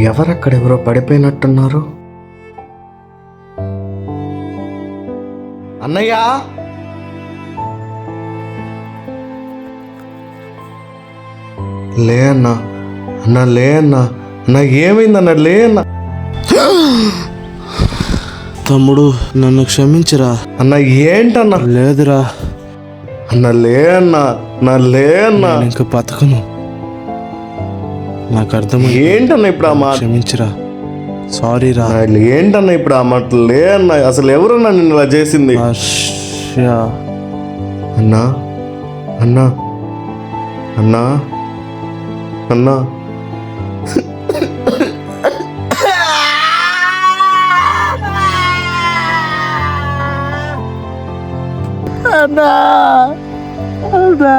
ఎవరక్కడెవరో పడిపోయినట్టున్నారు. అన్నయ్య, లే అన్నా, అన్న లే అన్నా, అన్న ఏమైందన్న లే అన్న. తమ్ముడు నన్ను క్షమించరా. అన్న ఏంటన్నా? లేదురా అన్న లే అన్నా, నా లే అన్నా. ఇంకా బతకను. నాకు అర్థమైంది. ఏంటన్నా ఇప్పుడు ఆ మాట? క్షమించరా. సారీ రా. ఏంటన్నా ఇప్పుడు ఆ మాట? లే అన్నా, అసలు ఎవరన్నా నిన్ను ఇలా చేసింది? అన్నా అన్నా అన్నా అన్నా అన్నా అన్నా